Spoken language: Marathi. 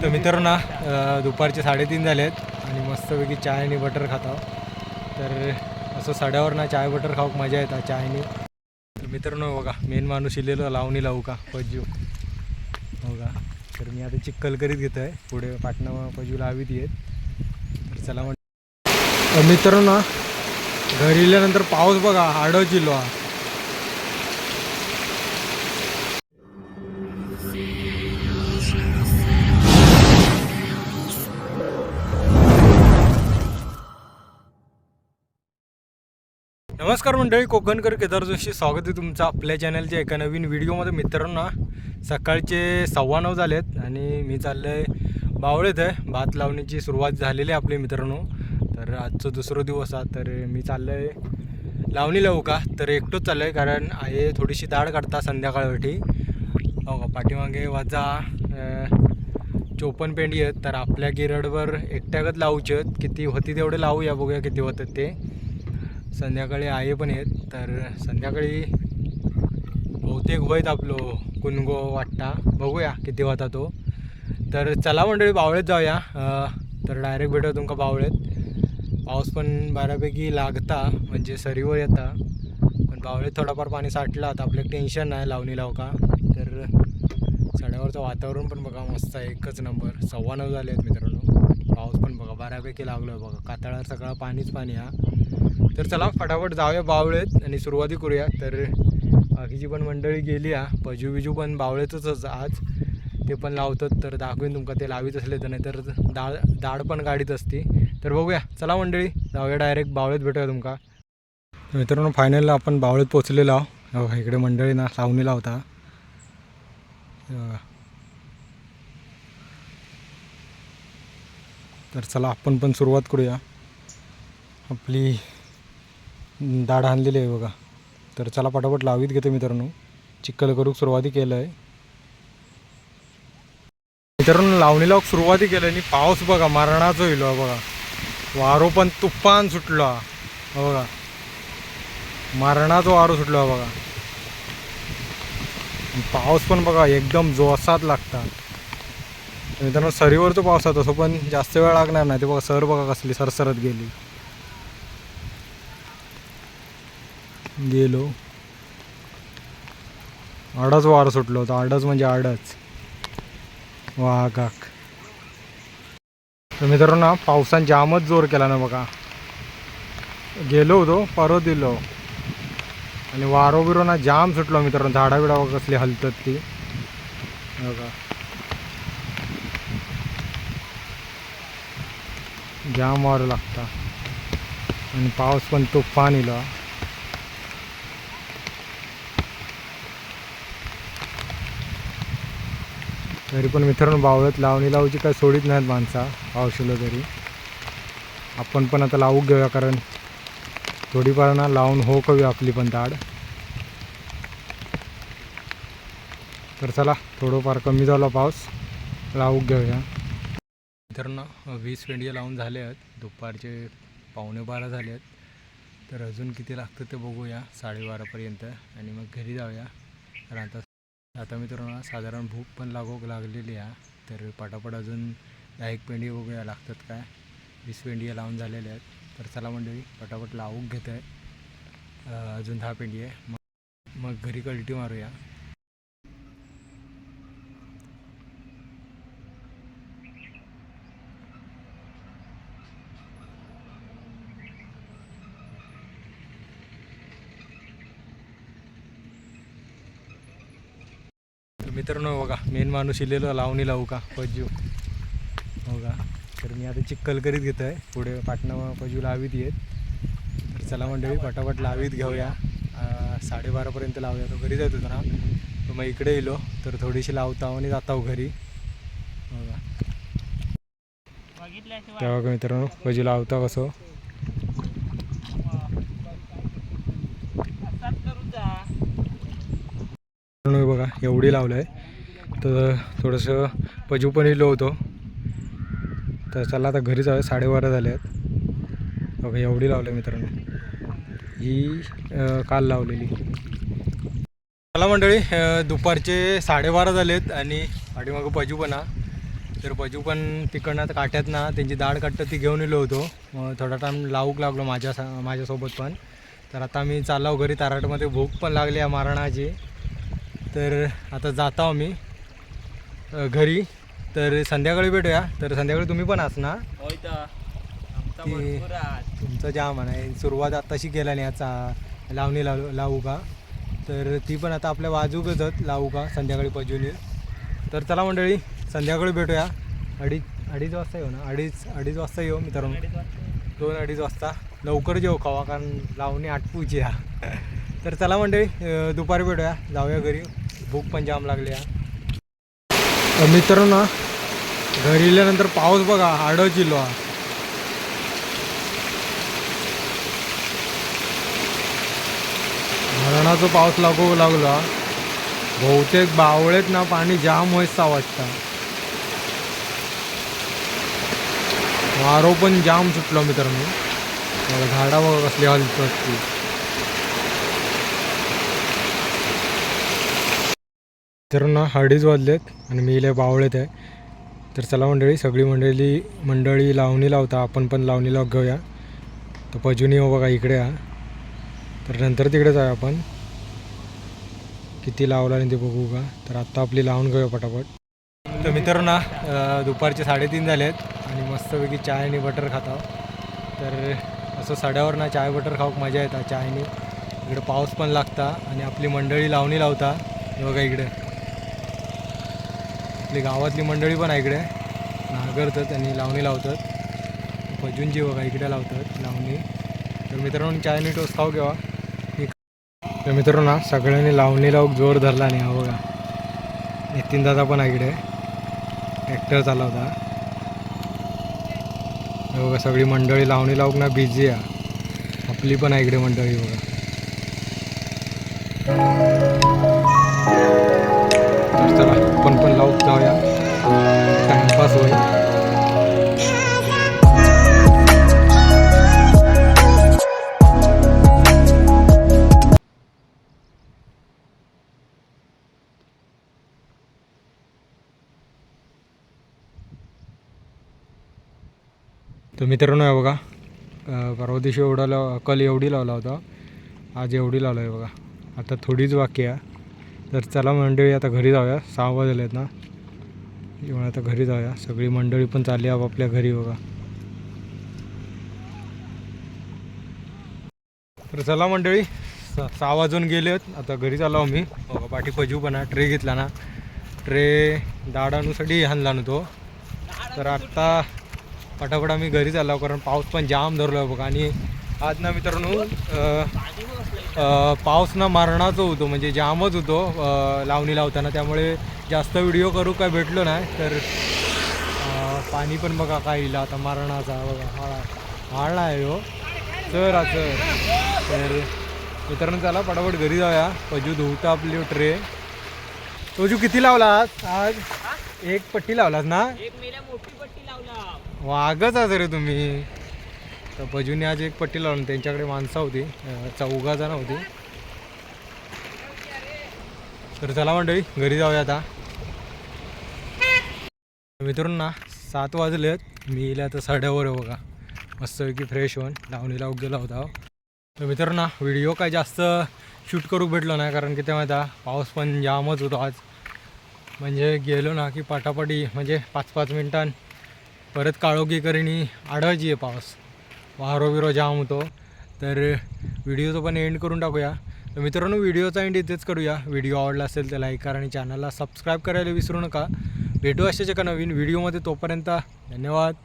तर मित्रांनो दुपारचे 3:30 झाले आहेत आणि मस्तपैकी चाय आणि बटर खातो. तर असं साड्यावर ना चाय बटर खाऊक मजा येतात चायनी. तर मित्रांनो बघा मेन माणूस इलेलो लावणी लावू का पजू हो का. तर मी आता चिक्कल करीत घेतो आहे पुढे पाटणा पजू लावीत येत. तर चला मित्रांनो घरी इल्यानंतर पाऊस बघा आडव चिल्लो हा. नमस्कार मंडळी, कोकणकर केदार जोशी स्वागत आहे तुमचं आपल्या चॅनलच्या एका नवीन व्हिडिओमध्ये. मित्रांनो सकाळचे 9:15 झालेत आणि मी चाललो आहे बावळेत आहे. भात लावण्याची सुरुवात झालेली आहे आपले मित्रांनो. तर आजचं दुसरं दिवस आहे तर मी चाललो आहे लावणी लावू का. तर एकटोच चाललो आहे कारण आहे थोडीशी दाढ काढता संध्याकाळवरती हो का. पाठीमागे वाजा 54 पेंडी आहेत तर आपल्या गिरडवर एकट्यागत लावूचे आहेत. किती होती तेवढे लावूया, बघूया किती होतात ते. संध्याकाळी आहे पण आहेत तर संध्याकाळी बहुतेक होईत आपलो कुणगो वाटता, बघूया किती होता तो. तर चला मंडळी बावळेत जाऊया. तर डायरेक्ट भेटूया तुमका बावळेत. पाऊस पण बऱ्यापैकी लागता म्हणजे सरीवर येता पण बावळेत थोडाफार पाणी साठला तर आपल्याला टेन्शन नाही लावणी लाव का. तर सड्यावरचं वातावरण पण बघा मस्त आहे, एकच नंबर. 9:15 झाले आहेत मित्रांनो. पाऊस पण बघा बऱ्यापैकी लागलो आहे बघा, कातळावर सगळं पाणीच पाणी हा. तर चला फटाफट जाऊया बावळेत आणि सुरुवाती करूया. तर बाकीची पण मंडळी गेली हा. पजू बिजू पण बावळेतच आज ते पण लावतात तर दाखवेन तुमका ते लावीत असले तर. नाही तर दाढ पण गाडीत असती. तर बघूया चला मंडळी जाऊया डायरेक्ट बावळेत भेटूया तुमका. मित्रांनो फायनलला आपण बावळेत पोचलेलो आहो. इकडे मंडळी ना लावणी लावता. तर चला आपण पण सुरुवात करूया. आपली दाढ आणलेली आहे बघा. तर चला पटापट लावीत घेते मित्रांनो. चिक्कल करूक सुरुवाती केलं आहे मित्रांनो. लावणी लावूक सुरुवाती केलं आणि पाऊस बघा मरणाचं होईल बघा. वारो पण तुफान सुटलो बघा, मरणाचं वारो सुटलो बघा. पाऊस पण बघा एकदम जोसात लागता मित्रांनो. सरीवरचं पाऊस आहे तसं पण जास्त वेळ लागणार नाही. ते बघा सर बघा कसली सरसरत गेलो. आडच वार सुटलं होतं. आडच म्हणजे आडच वा काक. तर मित्रांनो पावसाने जामच जोर केला ना बघा. गेलो होतो परत दिलो आणि वारो बिरो ना जाम सुटलो मित्रांनो. झाडा बिडा कसली हलतात ती बघा. जाम वार लागता आणि पाऊस पण तुफान इलो. तरी पण मित्रांनो बावळ्यात लावणी लावूची काय सोडीत नाहीत माणसा. पावसाला तरी आपण पण आता लावूक घेऊया कारण थोडीफार ना लावून हो करूया आपली पण दाढ. तर चला थोडंफार कमी झाला पाऊस, लावूक घेऊया. मित्रांनो 20 पेंडिया लावून झाले आहेत. दुपारचे 11:15 झाले आहेत. तर अजून किती लागतं ते बघूया 12:30पर्यंत आणि मग घरी जाऊया. तर आता मित्रांनो साधारण भूक पण लागलेली आहे. तर पटापट अजून 10 पेंडी बघूया लागतात काय. 20 पेंडिया लावून झालेल्या आहेत. तर चला मंडळी पटापट लावूक घेत आहे. अजून 10 पेंडी आहे मग घरी कल्टी मारूया. मित्रांनो बघा मेन माणूस इलेलो लावणी लावू का पजू हो का. तर मी आता चिक्कल करीत घेतो आहे पुढे पाटणा पजू लावीत येत. तर चला मंडळी पटापट लावीत घेऊया. 12:30पर्यंत लावूया. तो घरी जात होता ना तर मग इकडे येलो तर थोडीशी लावता आणि जाता घरी हो का. तेव्हा का मित्रांनो पजू लावता कसं बघा एवढी लावलं आहे. तर थोडंसं पजू पण इलो होतो. तर चला आता घरी जाऊया. 12:30 झाले आहेत बघा. एवढी लावलं आहे मित्रांनो. ही काल लावलेली. चला मंडळी दुपारचे 12:30 झाले आहेत आणि पाठीमागं पजू पण तर पजू पण तिकडनं काट्यात ना त्यांची दाढ काटतं ती घेऊन येलो होतो. मग थोडा टाईम लावूक लागलो माझ्यासोबत पण. तर आता मी चाललो घरी. ताराटमध्ये भूक पण लागली आहे मारणाची. तर आता जातो आम्ही घरी. तर संध्याकाळी भेटूया. तर संध्याकाळी तुम्ही पण असना. तुमचं जाम आहे. सुरुवात आत्ताशी केला नाही याचा लावणी लावू का. तर ती पण आता आपल्या बाजूकच लावू का संध्याकाळी पजून. तर चला मंडळी संध्याकाळी भेटूया. अडीच वाजता येऊ ना. अडीच वाजता येऊ मित्रांनो. 2-2:30 वाजता लवकर जेऊ खावा कारण लावणी आटपूची आहे. तर चला मंडळी दुपारी भेटूया. जाऊया घरी. भूक पण जाम लागली आहे मित्रांनो. घरी गेल्यानंतर पाऊस बघा आडच इलो हा. मरणाचा पाऊस लागू लागला. बहुतेक बावळेत ना पाणी जाम व्हायचा वाटतं. वारो पण जाम सुटलो मित्रांनो. झाडा बघा कसली हलतात ती. मित्रांनो 2:30 वाजलेत आणि मी इले बावळेत आहे. तर चला मंडळी सगळी मंडळी लावणी लावता. आपण पण लावणी लावून घेऊया. तर पजूनी हो बघा इकडे हा. तर नंतर तिकडेच आहे आपण. किती लावला आणि ते बघू का. तर आत्ता आपली लावून घेऊया पटापट. तर मित्रांनो दुपारचे 3:30 झालेत आणि मस्तपैकी चाय आणि बटर खाता. तर असं सड्यावर ना चाय बटर खाऊक मजा येतात चायनी. इकडे पाऊस पण लागता आणि आपली मंडळी लावणी लावता. बघा इकडे आपली गावातली मंडळी पण आहे इकडे नांगरतात आणि लावणी लावतात. पजूंची बघा इकडे लावतात लावणी. तर मित्रांनो चाय आणि टोस्ट खाऊ घ्यावा. तर मित्रांनो सगळ्यांनी लावणी लावूक जोर धरला नाही. हा बघा नितीन दादा पण आहे इकडे ट्रॅक्टर चालवता. बघा सगळी मंडळी लावणी लावूक ना बिझी आहे. आपली पण आहे इकडे मंडळी बघा. तर चला आपण पण लावूक जाऊया. टाइमपास होईल. तर मित्रांनो आहे बघा परवा दिवशी कल एवढी लावला होता. आज एवढी लावला आहे बघा. आता थोडीच बाकी आहे. तर चला मंडळी आता घरी जाऊया. 6 वाजले आहेत ना. एवढं आता घरी जाऊया. सगळी मंडळी पण चालली आपल्या घरी बघा. तर चला मंडळी 6 वाजून गेलेत. आता घरी चाललो आम्ही. बघा पाठी पजू पण ट्रे घेतला ना. ट्रे दाडानुसाठी हाणला ना तो. तर आत्ता पटापट आम्ही घरी चाललो कारण पाऊस पण जाम धरलो आहे बघा. आणि आज ना मित्रांनो पाऊस ना मारणाचं होतो म्हणजे जामच होतो लावणी लावताना. त्यामुळे जास्त व्हिडिओ करू काय भेटलो नाही. तर पाणी पण बघा काय इला आता मारणाचा बघा हाळला आहे हो सर. तर मित्रांनो चला पटापट घरी जाऊया. पजू धुवता आपली ट्रे. पजू किती लावला आज? एक पट्टी लावलास ना. वागच आहे रे तुम्ही. तर पजूने आज एक पट्टी लावली. त्यांच्याकडे माणसं होती 14 जण होती. तर चला मंडळी घरी जाऊया आता. मित्रांनो 7 वाजलेत. मी इले आता सड्यावर आहे बघा. मस्तपैकी फ्रेश होऊन लावणी लावून गेला होता. तर मित्रांनो व्हिडिओ काय जास्त शूट करू भेटलो नाही कारण की तेव्हा पाऊस पण जामच होतो आज. म्हणजे गेलो ना की पाटापाटी म्हणजे 5-5 मिनिटां परत काळोखी करीनी आढळची आहे पाऊस. वारो बिरो जाम होतो. तर व्हिडिओचं पण एंड करून टाकूया. तर मित्रांनो व्हिडिओचा एंड इथेच करूया. व्हिडिओ आवडला असेल तर लाईक करा आणि चॅनलला सबस्क्राईब करायला विसरू नका. भेटू अशाच एका नवीन व्हिडिओमध्ये. तोपर्यंत धन्यवाद.